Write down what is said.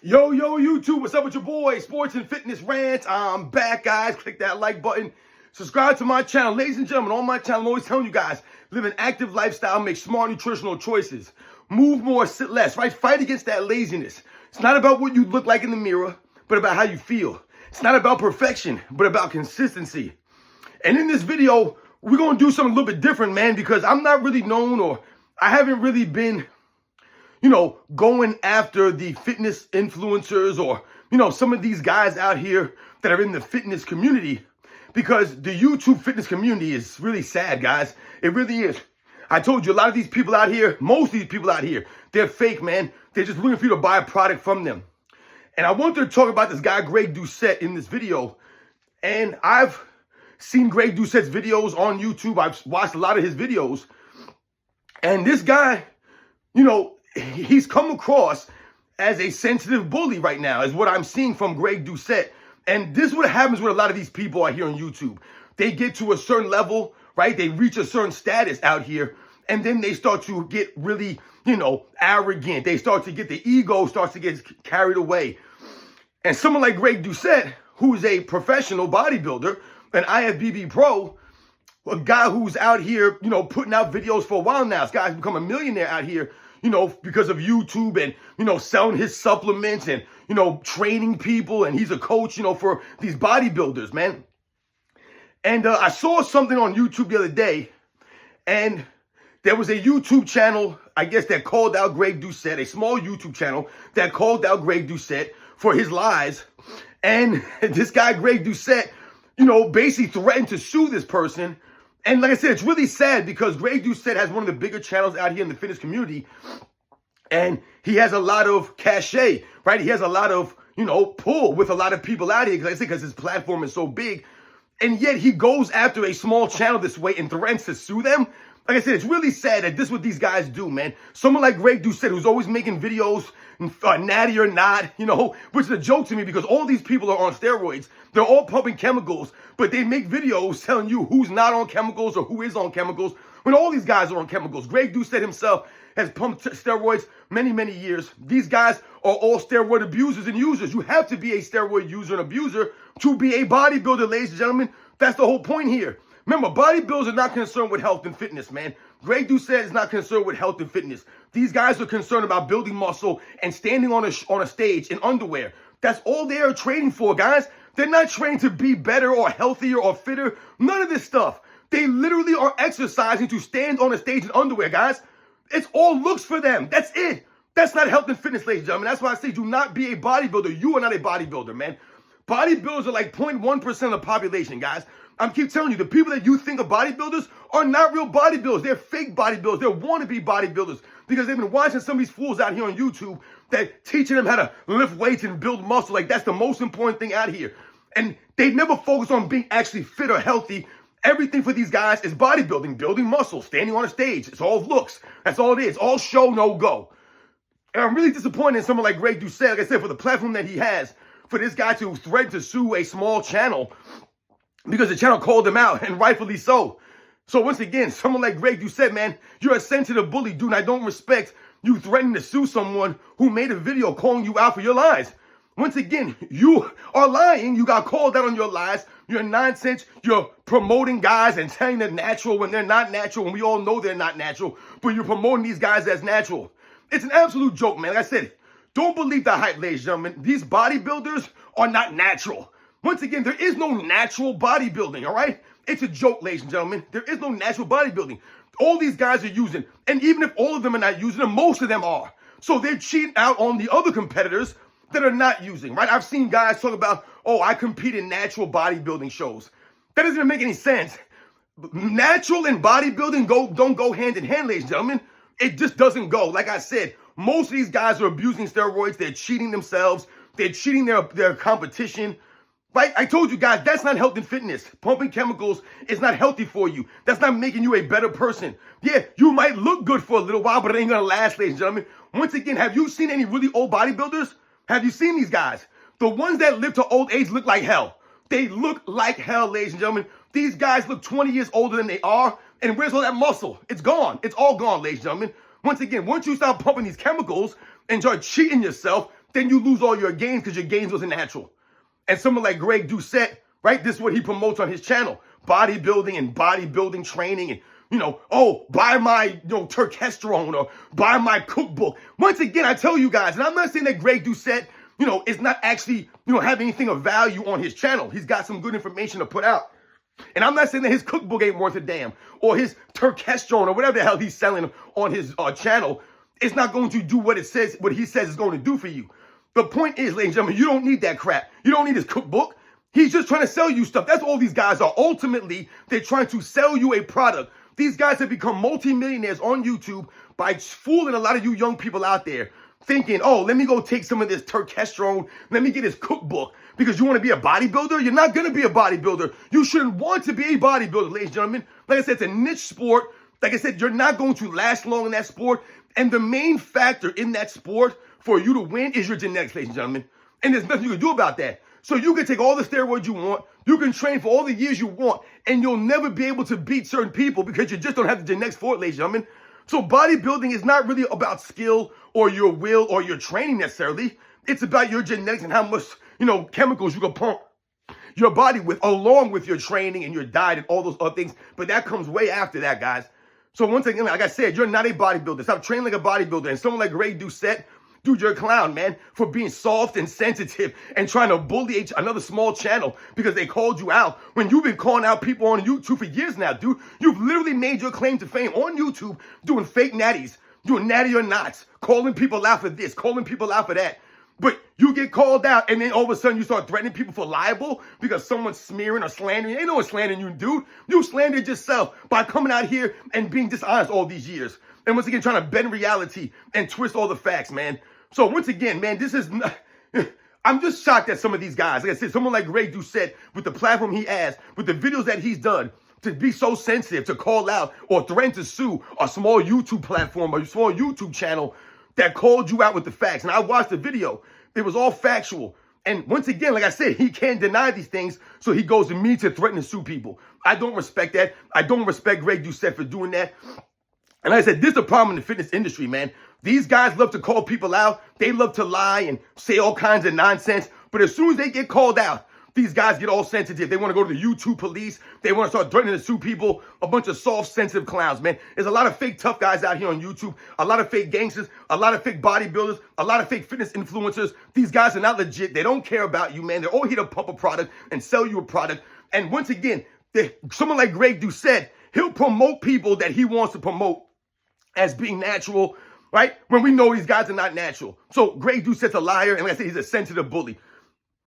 Yo, YouTube, what's up with your boy? Sports and Fitness Rants. I'm back, guys. Click that like button. Subscribe to my channel. Ladies and gentlemen, on my channel, I'm always telling you guys, live an active lifestyle, make smart nutritional choices. Move more, sit less, right? Fight against that laziness. It's not about what you look like in the mirror, but about how you feel. It's not about perfection, but about consistency. And in this video, we're going to do something a little bit different, man, because I'm not really known, or I haven't really been going after the fitness influencers or, some of these guys out here that are in the fitness community, because the YouTube fitness community is really sad, guys. It really is. I told you, a lot of these people out here, most of these people out here, they're fake, man. They're just looking for you to buy a product from them. And I wanted to talk about this guy, Greg Doucette, in this video. And I've seen Greg Doucette's videos on YouTube. I've watched a lot of his videos. And this guy, he's come across as a sensitive bully right now, is what I'm seeing from Greg Doucette. And this is what happens with a lot of these people out here on YouTube. They get to a certain level, right? They reach a certain status out here, and then they start to get really, arrogant. They start to get, the ego starts to get carried away. And someone like Greg Doucette, who's a professional bodybuilder, an IFBB pro, a guy who's out here, putting out videos for a while now. This guy's become a millionaire out here, because of YouTube and, selling his supplements and, training people. And he's a coach, for these bodybuilders, man. And I saw something on YouTube the other day, and there was a YouTube channel, I guess, that called out Greg Doucette, a small YouTube channel that called out Greg Doucette for his lies. And this guy, Greg Doucette, basically threatened to sue this person. And like I said, it's really sad because Greg Doucette has one of the bigger channels out here in the fitness community. And he has a lot of cachet, right? He has a lot of, pull with a lot of people out here, because his platform is so big. And yet he goes after a small channel this way and threatens to sue them. Like I said, it's really sad that this is what these guys do, man. Someone like Greg Doucette, who's always making videos, natty or not, which is a joke to me because all these people are on steroids. They're all pumping chemicals, but they make videos telling you who's not on chemicals or who is on chemicals when all these guys are on chemicals. Greg Doucette himself has pumped steroids many years. These guys are all steroid abusers and users. You have to be a steroid user and abuser to be a bodybuilder, ladies and gentlemen. That's the whole point here. Remember, bodybuilders are not concerned with health and fitness, man. Greg Doucette is not concerned with health and fitness. These guys are concerned about building muscle and standing on a stage in underwear. That's all they are training for, guys. They're not trained to be better or healthier or fitter. None of this stuff. They literally are exercising to stand on a stage in underwear, guys. It's all looks for them. That's it. That's not health and fitness, ladies and gentlemen. That's why I say do not be a bodybuilder. You are not a bodybuilder, man. Bodybuilders are like 0.1% of the population, guys. I keep telling you, the people that you think are bodybuilders are not real bodybuilders. They're fake bodybuilders. They're wannabe bodybuilders because they've been watching some of these fools out here on YouTube that teaching them how to lift weights and build muscle. Like, that's the most important thing out here. And they never focus on being actually fit or healthy. Everything for these guys is bodybuilding, building muscle, standing on a stage. It's all looks. That's all it is. All show, no go. And I'm really disappointed in someone like Greg Doucette, like I said, for the platform that he has, for this guy to threaten to sue a small channel because the channel called him out, and rightfully so. So once again, someone like Greg Doucette, man, you're a sensitive bully, dude, and I don't respect you threatening to sue someone who made a video calling you out for your lies. Once again, you are lying. You got called out on your lies. You're nonsense. You're promoting guys and saying they're natural when they're not natural, and we all know they're not natural, but you're promoting these guys as natural. It's an absolute joke, man. Like I said, don't believe the hype, ladies and gentlemen. These bodybuilders are not natural. Once again, there is no natural bodybuilding, all right? It's a joke, ladies and gentlemen. There is no natural bodybuilding. All these guys are using, and even if all of them are not using them, most of them are. So they're cheating out on the other competitors that are not using, right? I've seen guys talk about, oh, I compete in natural bodybuilding shows. That doesn't even make any sense. Natural and bodybuilding don't go hand in hand, ladies and gentlemen. It just doesn't go. Like I said, most of these guys are abusing steroids. They're cheating themselves. They're cheating their competition. Right? I told you guys, that's not health and fitness. Pumping chemicals is not healthy for you. That's not making you a better person. Yeah, you might look good for a little while, but it ain't going to last, ladies and gentlemen. Once again, have you seen any really old bodybuilders? Have you seen these guys? The ones that live to old age look like hell. They look like hell, ladies and gentlemen. These guys look 20 years older than they are. And where's all that muscle? It's gone. It's all gone, ladies and gentlemen. Once again, once you start pumping these chemicals and start cheating yourself, then you lose all your gains because your gains wasn't natural. And someone like Greg Doucette, right? This is what he promotes on his channel. Bodybuilding and bodybuilding training and, oh, buy my, turkesterone or buy my cookbook. Once again, I tell you guys, and I'm not saying that Greg Doucette, is not actually, have anything of value on his channel. He's got some good information to put out. And I'm not saying that his cookbook ain't worth a damn or his turkesterone or whatever the hell he's selling on his channel is not going to do what he says it's going to do for you. The point is, ladies and gentlemen, you don't need that crap. You don't need his cookbook. He's just trying to sell you stuff. That's all these guys are. Ultimately, they're trying to sell you a product. These guys have become multimillionaires on YouTube by fooling a lot of you young people out there thinking, oh, let me go take some of this turkesterone. Let me get his cookbook because you want to be a bodybuilder. You're not going to be a bodybuilder. You shouldn't want to be a bodybuilder, ladies and gentlemen. Like I said, it's a niche sport. Like I said, you're not going to last long in that sport. And the main factor in that sport for you to win is your genetics, ladies and gentlemen. And there's nothing you can do about that. So you can take all the steroids you want, you can train for all the years you want, and you'll never be able to beat certain people because you just don't have the genetics for it, ladies and gentlemen. So bodybuilding is not really about skill or your will or your training necessarily. It's about your genetics and how much, chemicals you can pump your body with along with your training and your diet and all those other things. But that comes way after that, guys. So once again, like I said, you're not a bodybuilder. Stop training like a bodybuilder. And someone like Greg Doucette, dude, you're a clown, man, for being soft and sensitive and trying to bully another small channel because they called you out when you've been calling out people on YouTube for years now, dude. You've literally made your claim to fame on YouTube doing fake natties, doing natty or nots, calling people out for this, calling people out for that. But you get called out and then all of a sudden you start threatening people for libel because someone's smearing or slandering. Ain't no one slandering you, dude. You slandered yourself by coming out here and being dishonest all these years. And once again, trying to bend reality and twist all the facts, man. So once again, man, this is not, I'm just shocked at some of these guys. Like I said, someone like Greg Doucette, with the platform he has, with the videos that he's done, to be so sensitive, to call out or threaten to sue a small YouTube platform or a small YouTube channel that called you out with the facts. And I watched the video. It was all factual. And once again, like I said, he can't deny these things, so he goes to me to threaten to sue people. I don't respect that. I don't respect Greg Doucette for doing that. And like I said, this is a problem in the fitness industry, man. These guys love to call people out. They love to lie and say all kinds of nonsense. But as soon as they get called out, these guys get all sensitive. They want to go to the YouTube police. They want to start threatening to sue people. A bunch of soft, sensitive clowns, man. There's a lot of fake tough guys out here on YouTube. A lot of fake gangsters. A lot of fake bodybuilders. A lot of fake fitness influencers. These guys are not legit. They don't care about you, man. They're all here to pump a product and sell you a product. And once again, someone like Greg Doucette, he'll promote people that he wants to promote as being natural, right? When we know these guys are not natural. So Greg Doucette's a liar, and like I said, he's a sensitive bully.